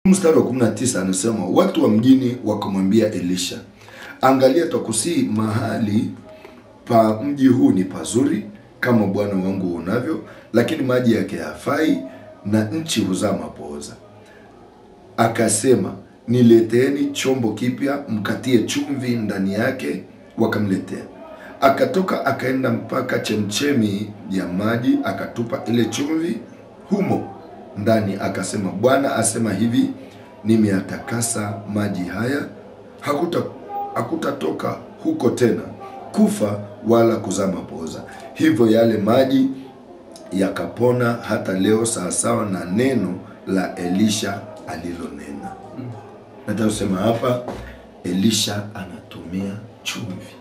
Mstari wa 19 anasema watu wa mjini wakamwambia Elisha, angalia twakusii mahali pa mji huu ni pazuri kama bwana wangu unavyo, lakini maji yake hayafai na nchi huzaa mapooza. Akasema, nileteeni chombo kipya mkatie chumvi ndani yake. Wakamletea. Akatoka akaenda mpaka chemchemi ya maji, akatupa ile chumvi humo ndani, akasema, Bwana asema hivi, nimeyatakasa maji haya, hakutatoka huko tena kufa wala kuzaa mapooza. Hivyo yale maji yakapona hata leo, sawasawa na neno la Elisha alilonena. Nataka kusema hapa Elisha anatumia chumvi.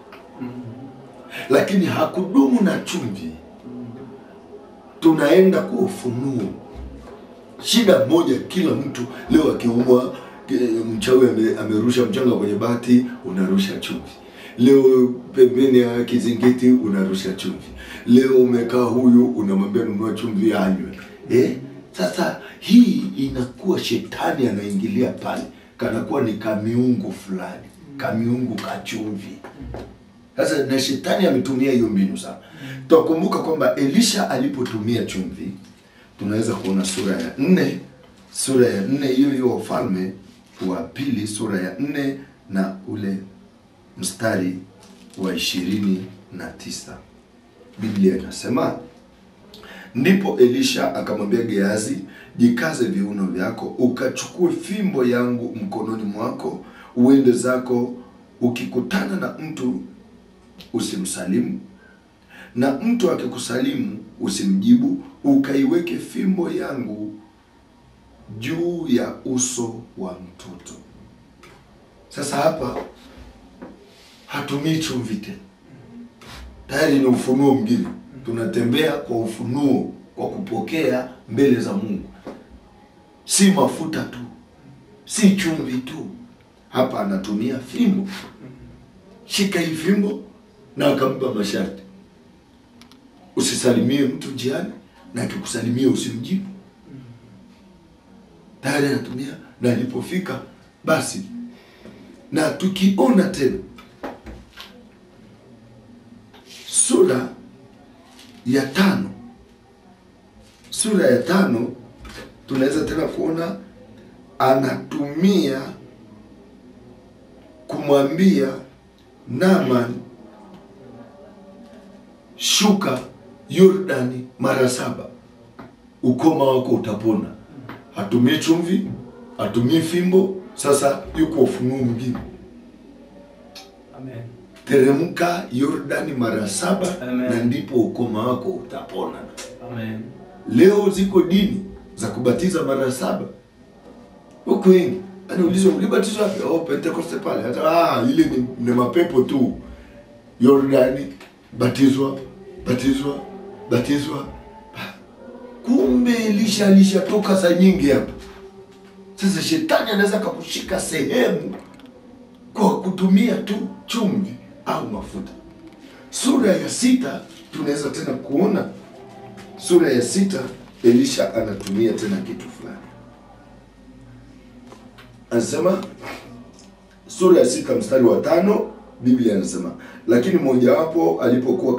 Lakini hakudumu na chumvi. Tunaenda kwa ufunuo. Shida moja, kila mtu leo akiumwa, mchawi amerusha mchanga kwenye bati, unarusha chumvi. Leo pembeni ya kizingiti unarusha chumvi. Leo umekaa huyu unamwambia nunua chumvi anywe. Sasa hii inakuwa shetani anaingilia pale, kanakuwa ni kamiungu fulani, kamiungu kachumvi. Sasa na shetani ametumia hiyo mbinu sana. Tukumbuka kwamba Elisha alipotumia chumvi, tunaweza kuona sura ya 4 hiyo hiyo Wafalme wa Pili sura ya 4 na ule mstari wa 29. Biblia inasema, ndipo Elisha akamwambia Gehazi, jikaze viuno vyako, ukachukue fimbo yangu mkononi mwako, uende zako, ukikutana na mtu usimsalimu, na mtu akikusalimu usimjibu, ukaiweke fimbo yangu juu ya uso wa mtoto. Sasa hapa hatumii chumvi tena. Tayari ni ufunuo mwingine. Tunatembea kwa ufunuo, kwa kupokea mbele za Mungu. Si mafuta tu, si chumvi tu. Hapa anatumia fimbo. Shika hii fimbo, na akampa masharti. Usisalimie mtu njiani, na akikusalimia usimjibu. Tayari anatumia, na alipofika basi. Na tukiona tena sura ya 5 tunaweza tena kuona anatumia kumwambia Naaman, shuka Yordani mara 7, ukoma wako utapona. Hatumii chumvi, hatumii fimbo. Sasa yuko ufunuo mwingine. Amen. Teremka Yordani mara 7, na ndipo ukoma wako utapona. Amen. Leo ziko dini za kubatiza mara 7. Huko wengi anaulizwa ulibatizwa wapi? Pentecoste pale. Hata ile ni mapepo tu. Yordani, batizwa. Kumbe Elisha alishatoka saa nyingi hapa. Sasa shetani anaweza kukushika sehemu kwa kutumia tu chumvi au mafuta. Sura ya 6 tunaweza tena kuona sura ya 6 Elisha anatumia tena kitu fulani. Anasema sura ya 6 mstari wa 5, Biblia inasema, lakini mmoja wapo alipokuwa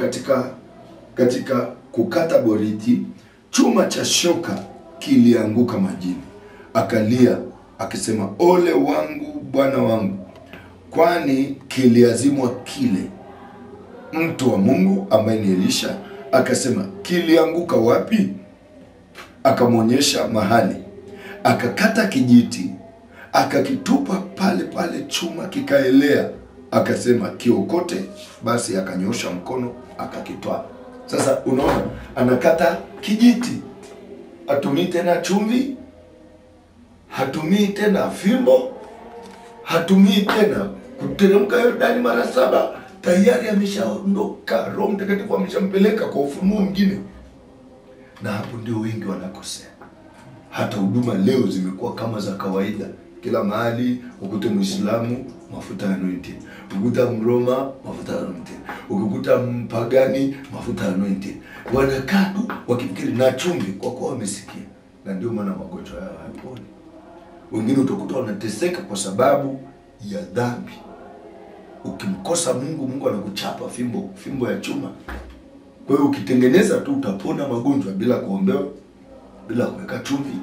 katika kukata boriti, chuma cha shoka kilianguka majini. Akalia akisema, ole wangu bwana wangu, kwani kiliazimwa kile. Mtu wa Mungu ambaye ni Elisha akasema, kilianguka wapi? Akamwonyesha mahali. Akakata kijiti, akakitupa pale, chuma kikaelea. Akasema, kiokote. Basi akanyosha mkono akakitoa. Sasa unaona, anakata kijiti. Hatumii tena chumvi, hatumii tena fimbo, hatumii tena kuteremka Yordani mara 7. Tayari ameshaondoka. Roho Mtakatifu ameshampeleka kwa ufunuo mwingine. Na hapo ndio wengi wanakosea. Hata huduma leo zimekuwa kama za kawaida. Kila mahali ukute Muislamu, mafuta ya anointing. Ukikuta Mroma, mafuta ya anointing. Ukikuta mpagani, mafuta ya anointing. Wanakaa tu wakifikiri na chumvi, kwa kuwa wamesikia. Na ndio maana magonjwa yao hayaponi. Wengine utakuta wanateseka kwa sababu ya dhambi. Ukimkosa Mungu, Mungu anakuchapa fimbo ya chuma. Kwa hiyo ukitengeneza tu utapona magonjwa bila kuombewa, bila kuweka chumvi,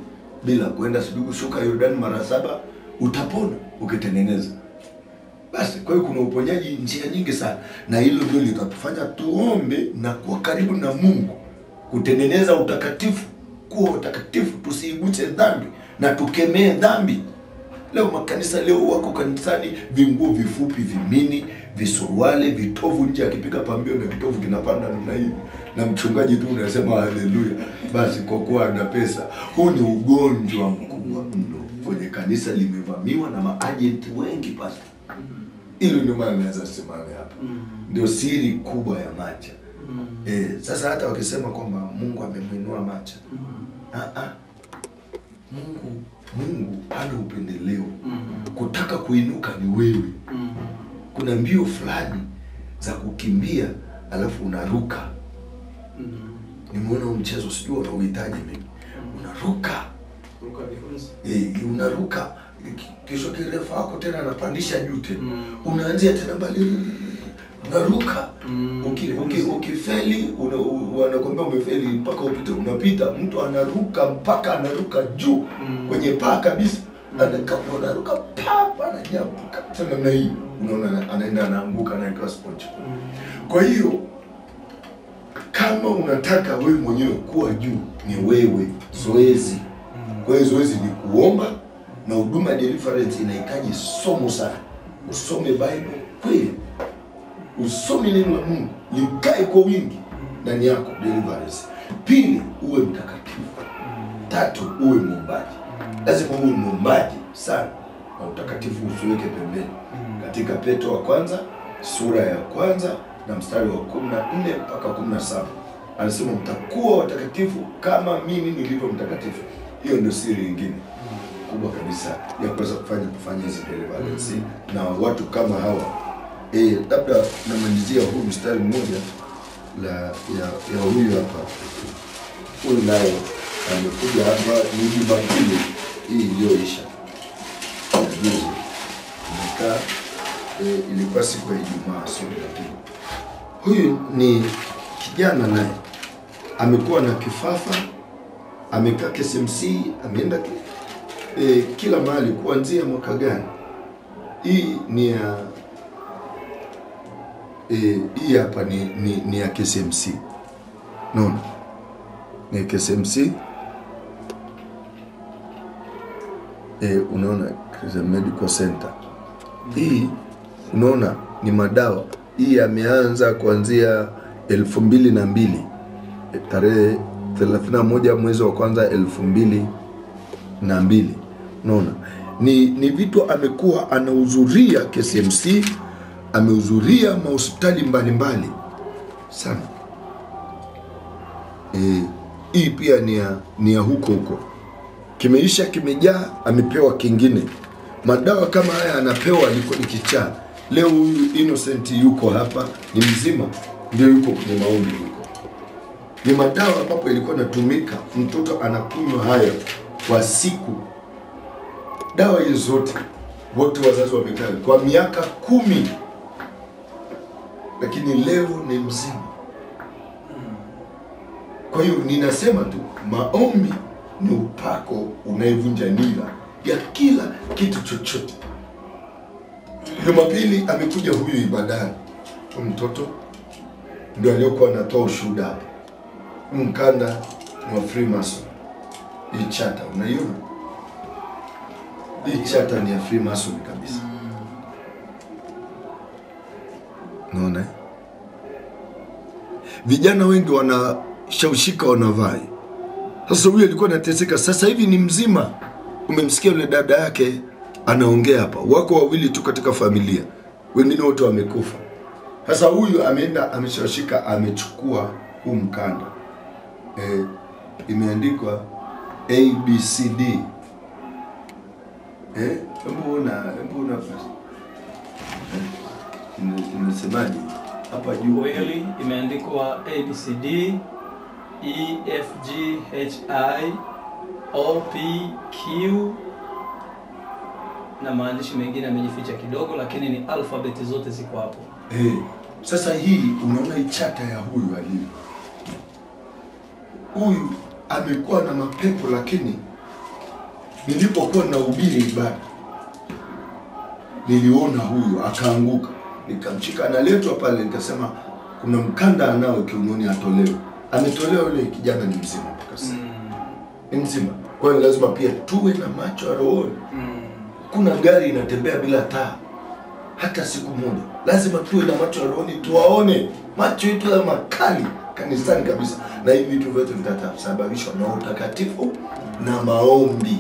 bila kwenda kushuka Yordani mara 7, utapona ukitengeneza. Basi kwa hiyo kuna uponyaji njia nyingi sana, na hilo ndio litatufanya tuombe na kuwa karibu na Mungu, kutengeneza utakatifu, kuwa utakatifu, tusiiguse dhambi na tukemee dhambi. Leo makanisa leo wako kanisani vinguo vifupi, vimini, visuruale, vitovu nje, akipiga pambio na vitovu kinapanda namna hii, na mchungaji tu unasema haleluya, basi kwa kuwa ana pesa. Huu ni ugonjwa mkubwa mno kwenye kanisa, limevamiwa na maagenti wengi pasta. Hilo ndio maana naweza sema hapa. Ndio siri kubwa ya Macha. Sasa hata wakisema kwamba Mungu amemwinua Macha. Mungu hana upendeleo. Kutaka kuinuka ni wewe. Kuna mbio fulani za kukimbia alafu unaruka. Nimeona mchezo, sijui unauhitaji mimi. Unaruka. Unaruka. Kisha kirefu wako tena anapandisha juu tena. Unaanzia tena mbali. Unaruka. Ukifeli wanakuambia umefeli mpaka upite. Unapita, mtu anaruka mpaka anaruka juu kwenye paa kabisa. Anaruka papa ananyambuka. Tena namna hii unaona anaenda anaanguka na ikawa sponge. Kwa hiyo kama unataka wewe mwenyewe kuwa juu, ni wewe zoezi. Kwa hiyo zoezi ni kuomba, na huduma deliverance inahitaji somo sana. Usome Bible kweli. Usome neno la Mungu, likae kwa wingi ndani yako, deliverance. Pili, uwe mtakatifu. 3, uwe muombaji. Lazima uwe muombaji sana, na utakatifu usiweke pembeni. Katika Petro wa kwanza sura ya 1 na mstari wa 14 mpaka 17 anasema mtakuwa watakatifu kama mimi nilivyo mtakatifu. Hiyo ndio siri nyingine kubwa kabisa ya kuweza kufanya hizi deliverance na watu kama hawa. Labda namalizia huu mstari mmoja ya huyu hapa. Huyu naye amekuja hapa ni Jumapili hii iliyoisha. Ilikuwa siku ya Ijumaa, sio Jumapili. Huyu ni kijana naye amekuwa na kifafa, amekaa KSMC, ameenda kila mahali kuanzia mwaka gani. Hii ni ya hii hapa ni ya KSMC. Naona ni KSMC. Unaona Medical Center. Hii unaona ni madawa. Hii ameanza kuanzia 2002 tarehe 31 mwezi wa kwanza 2002. Unaona ni vitu amekuwa anahudhuria KSMC, amehudhuria mahospitali mbalimbali sana. Hii pia ni ya huko. Kimeisha, kimejaa, amepewa kingine. Madawa kama haya anapewa ni kichaa. Leo huyu Innocent yuko hapa, ni mzima, ndio yuko kwenye maombi huko. Ni madawa ambapo ilikuwa natumika, mtoto anakunywa haya kwa siku. Dawa hizo zote wote wazazi wamekaa kwa miaka 10. Lakini leo ni mzima. Kwa hiyo ninasema tu maombi ni upako unayevunja nira ya kila kitu chochote. Jumapili amekuja huyu ibadani. Mtoto ndio aliyokuwa anatoa ushuhuda hapa. Mkanda wa Freemason. Hii chata unaiona? Hii chata ni ya Freemason kabisa. Unaona? Vijana wengi wanashawishika wanavai. Sasa huyu alikuwa anateseka, sasa hivi ni mzima. Umemsikia yule dada yake anaongea hapa. Wako wawili tu katika familia, wengine wote wamekufa. Sasa huyu ameenda, ameshawishika, amechukua huu mkanda. Imeandikwa ABCD. Hebu una inasemaje hapa juu? Kweli imeandikwa ABCD EFGHI OPQ na maandishi mengine yamejificha kidogo, lakini ni alfabeti zote ziko hapo. Sasa hii unaona hii chata ya huyu alivyo. Huyu amekuwa na mapepo, lakini nilipokuwa nahubiri ibada niliona huyu akaanguka, nikamshika, analetwa pale, nikasema kuna mkanda anao kiunoni atolewe. Ametolewa, yule kijana ni mzima mpaka sasa. Ni mzima. Kwa hiyo lazima pia tuwe na macho ya rohoni. Kuna gari inatembea bila taa hata siku moja. Lazima tuwe na macho ya rohoni, tuwaone. Macho yetu ya makali kanisani kabisa. Na hivi vitu vyote vitasababishwa na utakatifu na maombi.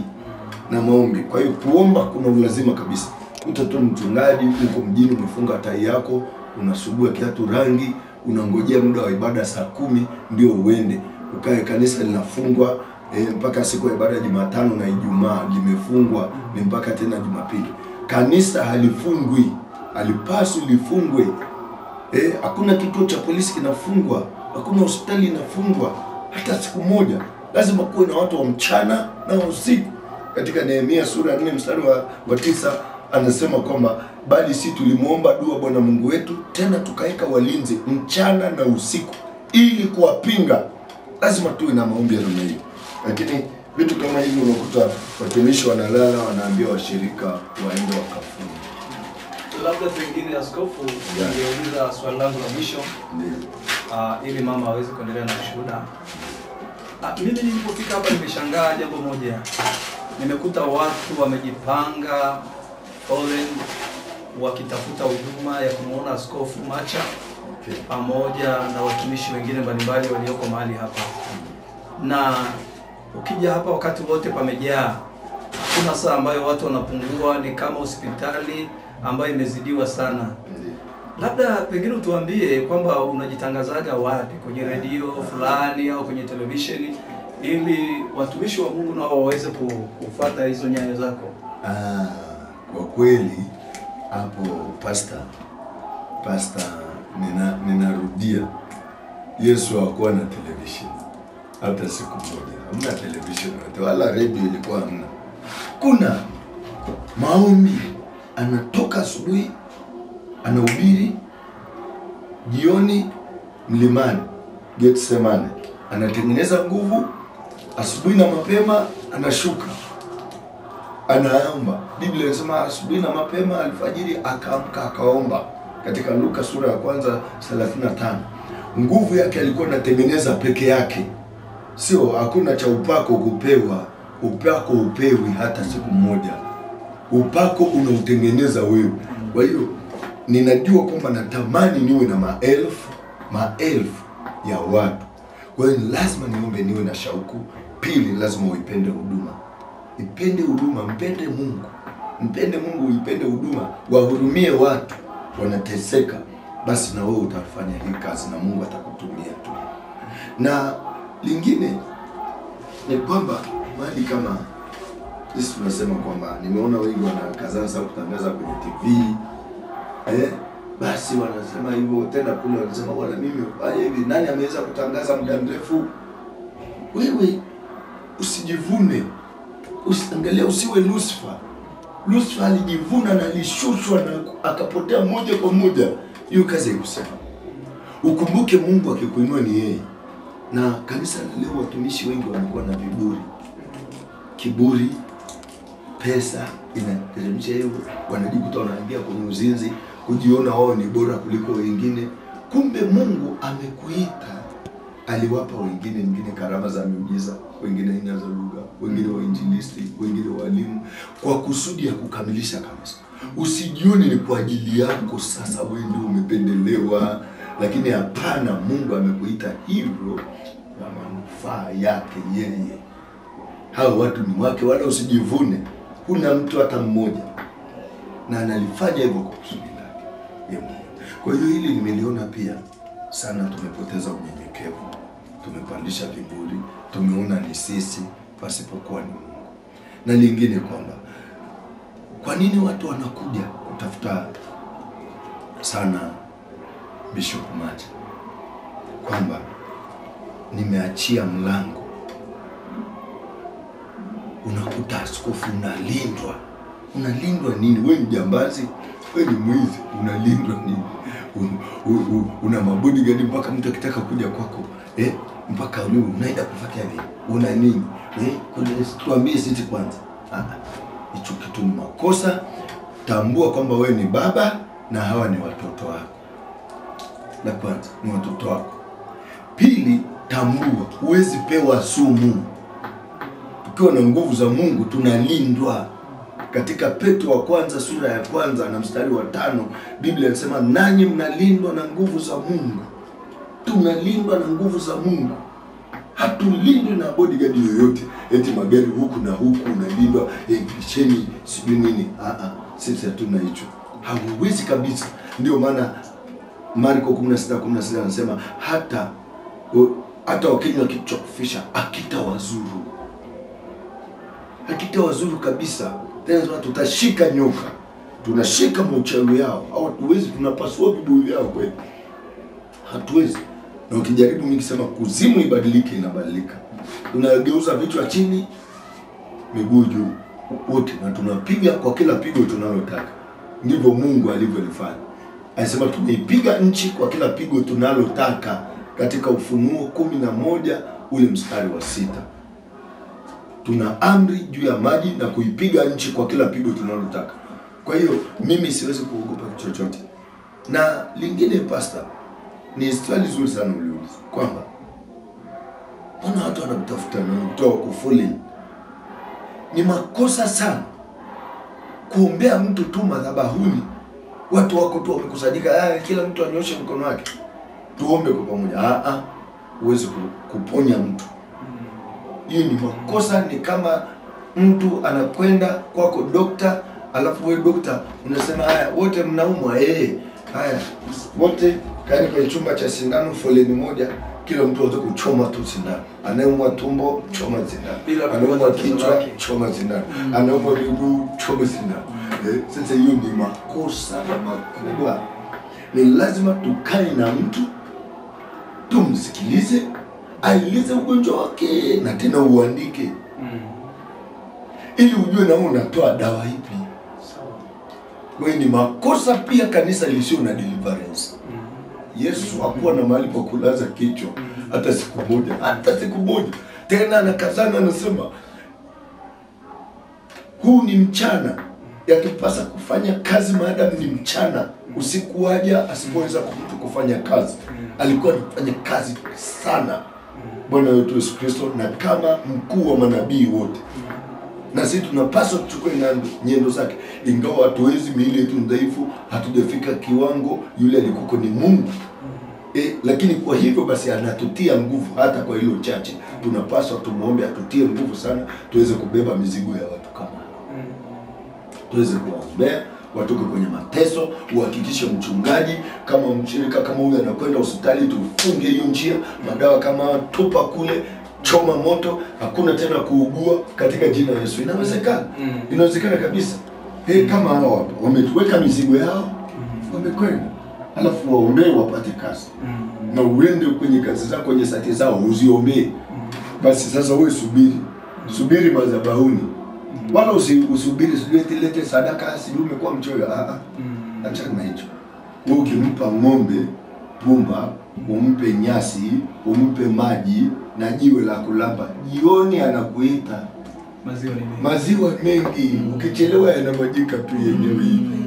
Na maombi. Kwa hiyo kuomba kuna ulazima kabisa. Utatua mchungaji uko mjini, umefunga tai yako, unasugua kiatu rangi, unangojea muda wa ibada saa 10 ndio uende. Ukae kanisa linafungwa mpaka siku ya ibada Jumatano na Ijumaa limefungwa, ni mpaka tena Jumapili. Kanisa halifungwi, halipaswi lifungwe. Hakuna kituo cha polisi kinafungwa, hakuna hospitali inafungwa hata siku moja. Lazima kuwe na watu wa mchana na usiku. Katika Nehemia sura 4 mstari wa 9 anasema kwamba bali si tulimuomba dua Bwana Mungu wetu, tena tukaeka walinzi mchana na usiku ili kuwapinga. Lazima tuwe na maombi ya namna hiyo. Lakini vitu kama hivi unakuta watumishi wanalala, wanaambia washirika waende wakafunge. Labda pengine askofu, ningeuliza swali langu la mwisho. Ili mama aweze kuendelea na ushuhuda. Mimi nilipofika hapa nimeshangaa jambo moja. Nimekuta watu wamejipanga foleni wakitafuta huduma ya kumuona Askofu Macha pamoja na watumishi wengine mbalimbali walioko mahali hapa. Na ukija hapa wakati wote pamejaa. Hakuna saa ambayo watu wanapungua, ni kama hospitali ambayo imezidiwa sana. Labda pengine utuambie kwamba unajitangazaga wapi, kwenye redio fulani au kwenye televisheni, ili watumishi wa Mungu nao waweze kufuata hizo nyayo zako. Kwa kweli hapo pastor ninarudia, Yesu hakuwa na television hata siku moja. Hamna television wala radio ilikuwa hamna. Kuna maombi, anatoka asubuhi anahubiri, jioni mlimani Getsemane anatengeneza nguvu, asubuhi na mapema anashuka anaomba. Biblia inasema asubuhi na mapema alfajiri akaamka akaomba, katika Luka sura ya 1:35. Nguvu yake alikuwa anatengeneza peke yake, sio hakuna cha upako kupewa. Upako upewi hata siku moja, upako unautengeneza wewe. Kwa hiyo ninajua kwamba natamani niwe na maelfu ya watu. Kwa hiyo lazima niombe, niwe na shauku. Pili, lazima uipende huduma. Ipende huduma, mpende Mungu. Mpende Mungu, ipende huduma. Wahurumie watu wanateseka, basi na wewe utafanya hii kazi na Mungu atakutumia tu. Na lingine ni kwamba mahali kama sisi tunasema kwamba nimeona wengi wanakazana sana kutangaza kwenye TV. Basi wanasema hivyo, tena kule wanasema wala mimi hivi, nani ameweza kutangaza muda mrefu? Wewe usijivune. Usiangalia, usiwe Lucifer. Lucifer alijivuna na alishushwa na akapotea moja kwa moja. Hiyo kazi haikusema. Ukumbuke Mungu akikuinua ni yeye. Na kanisa leo watumishi wengi wanakuwa na viburi. Kiburi, pesa inateremsha hivyo, wanajikuta wanaingia kwenye uzinzi, kujiona wao ni bora kuliko wengine. Kumbe Mungu amekuita, aliwapa wengine karama za miujiza, wengine aina za lugha, wengine wainjilisti, wengine walimu, kwa kusudi ya kukamilisha kanisa. Usijione ni kwa ajili yako sasa wewe ndio umependelewa, lakini hapana, Mungu amekuita hivyo na manufaa yake yeye. Hao watu ni wake, wala usijivune. Kuna mtu hata mmoja na analifanya hivyo kwa kusudi lake. Kwa hiyo hili nimeliona pia sana, tumepoteza unyenyekevu, tumepandisha viburi, tumeona ni sisi pasipokuwa ni Mungu. Na lingine kwamba kwa nini watu wanakuja kutafuta sana Bishop Macha? Kwamba nimeachia mlango, unakuta askofu unalindwa Unalindwa nini? Wewe ni jambazi, wewe ni mwizi, unalindwa nini? Una mabodyguard mpaka mtu akitaka kuja kwako, mpaka unaenda kufuata hivi. Una nini? Tuambie sisi kwanza. Hicho kitu ni makosa. Tambua kwamba wewe ni baba na hawa ni watoto wako. La kwanza ni watoto wako. Pili, tambua huwezi pewa sumu. Tukiwa na nguvu za Mungu tunalindwa. Katika Petro wa kwanza sura ya kwanza na mstari wa 5, Biblia inasema nanyi mnalindwa na nguvu za Mungu. Tunalindwa na nguvu za Mungu. Hatulindwi na bodyguard yoyote. Eti magari huku na huku unalindwa, cheni sijui nini. Sisi hatuna hicho. Hauwezi kabisa. Ndio maana Marko 16:16 anasema hata wakinywa kitu cha kufisha akitawazuru. Akitawazuru kabisa. Tena tutashika nyoka. Tunashika mauchawi yao. Au hatuwezi, tunapasua vibuyu vyao kweli. Hatuwezi. Na ukijaribu mimi kusema kuzimu ibadilike, inabadilika. Tunageuza vichwa chini, miguu juu wote, na tunapiga kwa kila pigo tunalotaka. Ndivyo Mungu alivyolifanya. Anasema tunaipiga nchi kwa kila pigo tunalotaka katika Ufunuo 11 ule mstari wa 6. Tuna amri juu ya maji na kuipiga nchi kwa kila pigo tunalotaka. Kwa hiyo mimi siwezi kuogopa chochote. Na lingine pastor, ni swali zuri sana uliuliza kwamba mbona watu wanatafuta na kutoa kufuli. Ni makosa sana kuombea mtu tu madhabahuni. Watu wako tu wamekusanyika, kila mtu anyoshe mkono wake tuombe kwa pamoja. Huwezi kuponya mtu. Hiyo ni makosa. Ni kama mtu anakwenda kwako dokta, alafu wewe dokta unasema wote mnaumwa, haya wote kaeni kwenye chumba cha sindano, foleni moja, kila mtu aweze kuchoma tu sindano. Anayeumwa tumbo, choma sindano. Anayeumwa kichwa, choma sindano. Anayeumwa miguu, choma sindano. Sasa hiyo ni makosa makubwa. Ni lazima tukae na mtu, tumsikilize, aeleze ugonjwa wake na tena uandike. Ili ujue na wewe unatoa dawa ipi. Wewe ni makosa pia kanisa lisio na deliverance. Yesu hakuwa na mahali pa kulaza kichwa hata siku moja. Hata siku moja. Tena anakazana anasema huu ni mchana, yakipasa kufanya kazi maadamu ni mchana. Usiku waja asipoweza kufanya kazi. Alikuwa anafanya kazi sana Bwana wetu Yesu Kristo, na kama mkuu wa manabii wote. Na sisi tunapaswa kuchukua nyendo zake. Ingawa hatuwezi, miili yetu dhaifu, hatujafika kiwango, yule alikuwa ni Mungu. Lakini kwa hivyo basi anatutia nguvu hata kwa hilo chache. Tunapaswa tumuombe atutie nguvu sana tuweze kubeba mizigo ya watu kama hao. Tuweze kuwaombea watoke kwenye mateso, uhakikishe mchungaji kama mshirika kama huyu anakwenda hospitali, tufunge hiyo njia, madawa kama tupa kule, choma moto, hakuna tena kuugua katika jina la Yesu. Inawezekana. Inawezekana kabisa. Kama hao wametuweka mizigo yao, wamekwenda. Alafu waombee wapate kazi. Na uende kwenye kazi zao, kwenye sati zao uziombee. Basi sasa wewe subiri madhabahuni. Wala usubiri sijui lete sadaka, sijui umekuwa mchoyo. Achana na hicho. Wewe ukimpa ng'ombe pumba, umpe nyasi, umpe maji na jiwe la kulamba, jioni anakuita. Maziwa mengi. Ukichelewa yanamwajika tu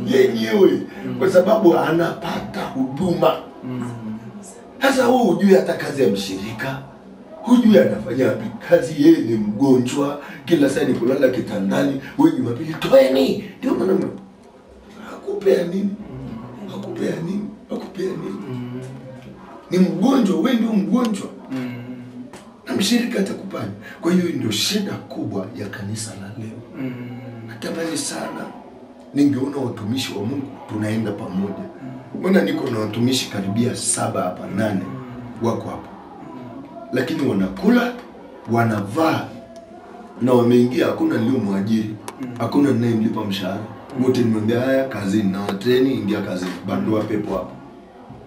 yenyewe. Kwa sababu anapata huduma. Sasa wewe hujui hata kazi ya mshirika. Hujui anafanya kazi, yeye ni mgonjwa, kila saa ni kulala kitandani, wewe Jumapili toeni. Ndio maana hakupea nini? Ni mgonjwa, wewe ndio mgonjwa. Na mshirika atakupanya. Kwa hiyo ndio shida kubwa ya kanisa la leo. Natamani sana ningeona watumishi wa Mungu tunaenda pamoja. Mbona niko na watumishi karibia 7 hapa 8 wako hapa. Lakini wanakula, wanavaa na wameingia, hakuna aliyomwajiri, hakuna ninayemlipa mshahara. Wote nimwambia kazini na watreni, ingia kazini, bandua pepo hapa.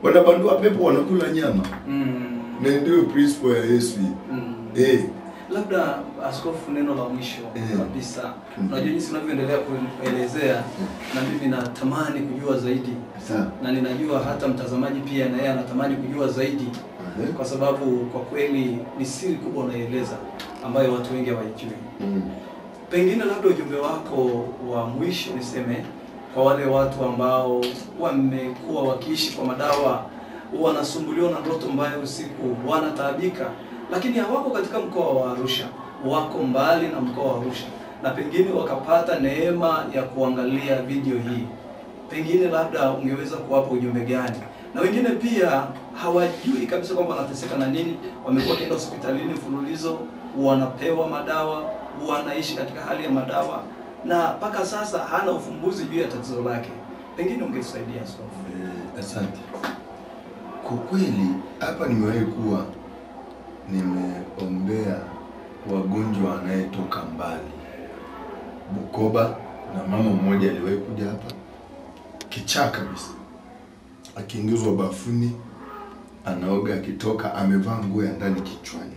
Wanabandua pepo, wanakula nyama. Na ndio principle ya Yesu. Labda askofu, neno la mwisho kabisa. Unajua jinsi unavyoendelea kuelezea na mimi natamani kujua zaidi. Na ninajua hata mtazamaji pia na yeye anatamani kujua zaidi. Kwa sababu kwa kweli ni siri kubwa unaeleza ambayo watu wengi hawajui. Pengine labda ujumbe wako wa mwisho niseme kwa wale watu ambao wamekuwa wakiishi kwa madawa, wanasumbuliwa na ndoto mbaya usiku, wanataabika, lakini hawako katika mkoa wa Arusha, wako mbali na mkoa wa Arusha, na pengine wakapata neema ya kuangalia video hii, pengine labda ungeweza kuwapa ujumbe gani? Na wengine pia hawajui kabisa kwamba wanateseka na nini, wamekuwa kwenda hospitalini mfululizo, wanapewa madawa, wanaishi katika hali ya madawa, na mpaka sasa hana ufumbuzi juu ya tatizo lake. Pengine ungesaidia askofu. Asante. Kwa kweli hapa nimewahi kuwa nimeombea wagonjwa wanayetoka mbali Bukoba, na mama mmoja aliwahi kuja hapa kichaa kabisa, akiingizwa bafuni, anaoga, akitoka amevaa nguo ya ndani kichwani,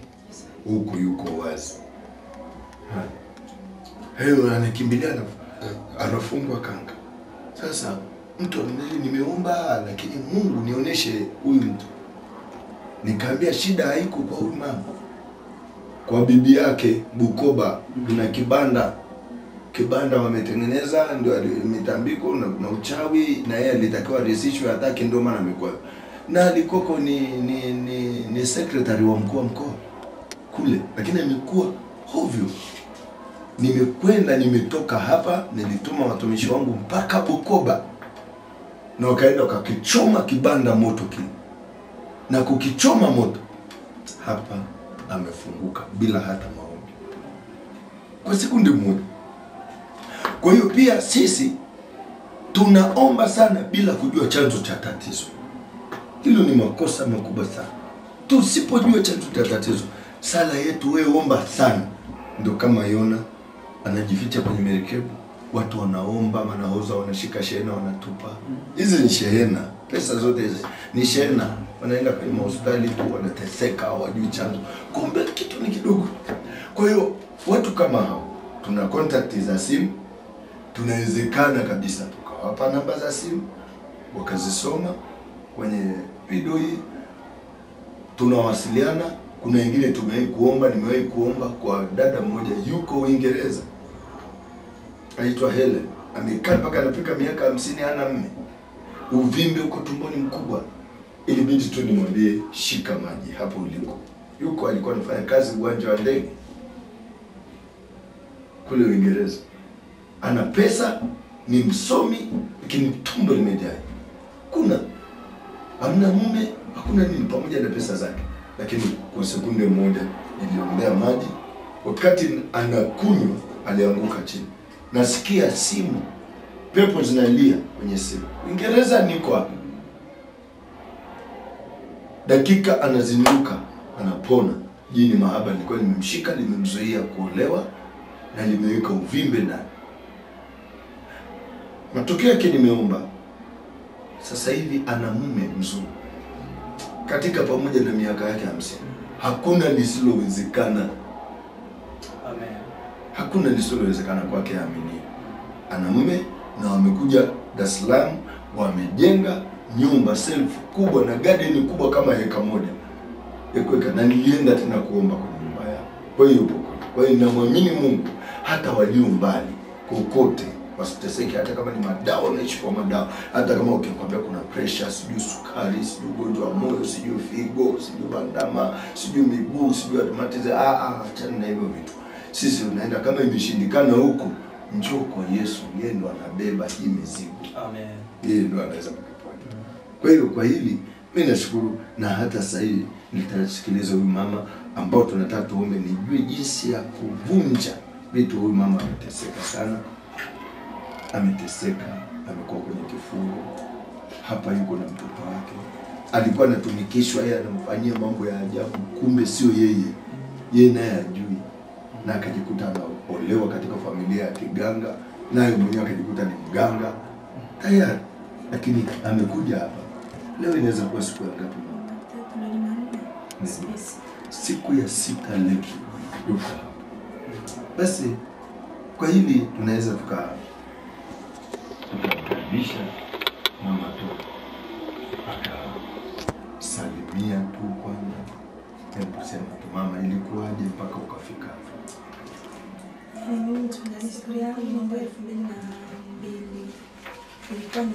huko yuko wazi. Heyo anakimbilia, anafungwa kanga. Sasa mtu nimeomba, lakini Mungu nionyeshe huyu mtu. Nikaambia shida haiko kwa huyu mama, kwa bibi yake Bukoba kuna kibanda wametengeneza, ndio mitambiko na uchawi, na yeye alitakiwa risishwe hataki, ndio maana amekuwa. Na alikoko ni secretary wa mkoa kule, lakini amekuwa hovyo. Nimetoka hapa, nilituma watumishi wangu mpaka Bukoba, na wakaenda wakakichoma kibanda moto kile, na kukichoma moto hapa amefunguka bila hata maombi kwa sekunde moja. Kwa hiyo pia sisi tunaomba sana bila kujua chanzo cha tatizo. Hilo ni makosa makubwa sana. Tusipojua chanzo cha tatizo, sala yetu wewe omba sana. Ndio kama Yona anajificha kwenye merikebu, watu wanaomba, wanahoza, wanashika shehena, wanatupa. Hizi ni shehena, pesa zote hizi ni shehena. Wanaenda kwenye hospitali tu, wanateseka, hawajui chanzo. Kumbe kitu ni kidogo. Kwa hiyo watu kama hao tuna contact za simu, tunawezekana kabisa tukawapa namba za simu wakazisoma kwenye video hii, tunawasiliana. Kuna wengine nimewahi kuomba kwa dada mmoja yuko Uingereza, anaitwa Helen, amekaa mpaka anafika miaka 50 hana mme, uvimbe uko tumboni mkubwa. Ilibidi tu nimwambie shika maji hapo uliko. Alikuwa anafanya kazi uwanja wa ndege kule Uingereza, ana pesa, ni msomi, lakini tumbo limejaa. Hamna mume, hakuna nini, pamoja na pesa zake. Lakini kwa sekunde moja niliombea maji, wakati anakunywa alianguka chini. Nasikia simu, pepo zinalia kwenye simu. Uingereza niko hapa. Dakika anazinduka, anapona. Jini mahaba nilikuwa nimemshika, limemzuia kuolewa na limeweka uvimbe ndani. Matokeo yake nimeomba, sasa hivi ana mume mzuri. Katika pamoja na miaka yake 50. Hakuna lisilowezekana. Amen. Hakuna lisilowezekana kwake, amini. Ana mume na wamekuja Dar es Salaam, wamejenga nyumba self kubwa na garden kubwa kama heka moja. Ekweka, na nilienda tena kuomba kwenye nyumba yao. Kwa hiyo kwa hiyo namwamini Mungu, hata walio mbali kokote wasiteseke, hata kama ni madawa, naishi kwa madawa, hata kama ukikwambia kuna pressure, sijui sukari, sijui ugonjwa wa moyo, sijui figo, sijui bandama, sijui miguu, sijui rheumatoid, achana na hivyo vitu. Sisi unaenda kama imeshindikana huko, njoo kwa Yesu, yeye ndo anabeba hii mizigo. Amen. Yeye ndo anaweza kukuponya. Kwa hiyo kwa hili mimi nashukuru, na hata sasa hivi nitasikiliza huyu mama ambao tunataka tuombe, nijue jinsi ya kuvunja vitu. Huyu mama ameteseka sana. Ameteseka, amekuwa kwenye kifungo. Hapa yuko na mtoto wake. Alikuwa anatumikishwa, yeye anamfanyia mambo ya ajabu, kumbe sio yeye. Yeye naye ajui. Na akajikuta anaolewa katika familia ya kiganga, naye mwenyewe akajikuta ni mganga tayari. Lakini amekuja hapa. Leo inaweza kuwa siku ya ngapi? Siku ya 6 leo. yuko hapa. Basi kwa hili tunaweza tukamkaribisha mama tu akasalimia tu kwanza. Hebu sema tu mama, ilikuwaje mpaka ukafika hapa? Mimi historia yangu ni 2002. Ilikuwa ni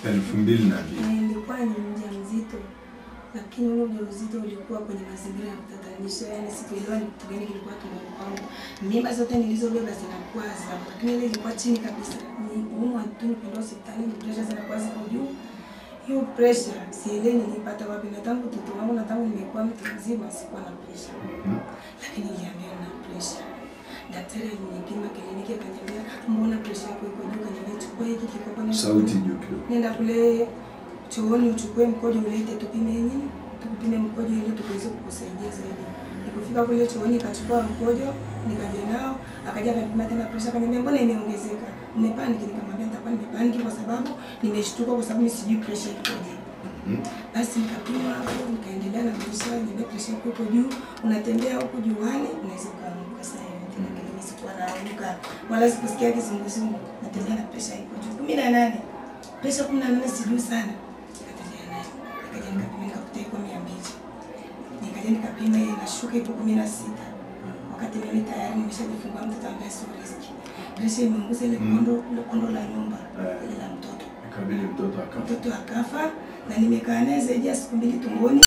2002. Nilikuwa ni mjamzito, lakini ule ujauzito ulikuwa kwenye mazingira ya kutatanisha, yani sikuelewa ni kitu gani kilikuwa tumboni kwangu. Mimba zote nilizobeba zinakwaza, lakini ile ilikuwa chini kabisa. Ni umu atuni kwenda hospitali, ni pressure zinakwaza kwa juu. Hiyo pressure sielewi nilipata wapi, na tangu mtoto wangu na tangu nimekuwa mtu mzima sikuwa na pressure. Lakini niliambiwa na pressure. Daktari alinipima kliniki akaniambia, mbona pressure yako iko juu? Kaniambia chukua hiki kikopo na sauti juu kidogo. Nenda kule chooni uchukue mkojo ulete tupime nini? Tupime mkojo ili tuweze kukusaidia zaidi. Nilipofika kule chooni nikachukua mkojo, nikaja nao, akaja akapima tena pressure, akaniambia mbona imeongezeka? Nimepaniki. Nikamwambia nitakuwa nimepaniki kwa sababu nimeshtuka, kwa sababu mimi sijui pressure ikoje. Basi nikapima hapo, nikaendelea na maisha, niambia pressure yako iko juu, unatembea huko juani, unaweza kuanguka sasa hivi. Lakini sikuwa naanguka wala sikusikia kizunguzungu, natembea na pressure iko juu 18. Pressure 18 sijui sana. Nikatembea nayo. Nikaja nikapima nikakuta iko 200. Nikaja nikapima ile inashuka iko 16. Wakati mimi tayari nimeshajifungua mtoto ambaye sio riski. Pressure imeunguza ile kondo la nyumba, ile la mtoto. Ikabidi mtoto akafa. Mtoto akafa na nimekaa naye zaidi ya siku 2 tumboni.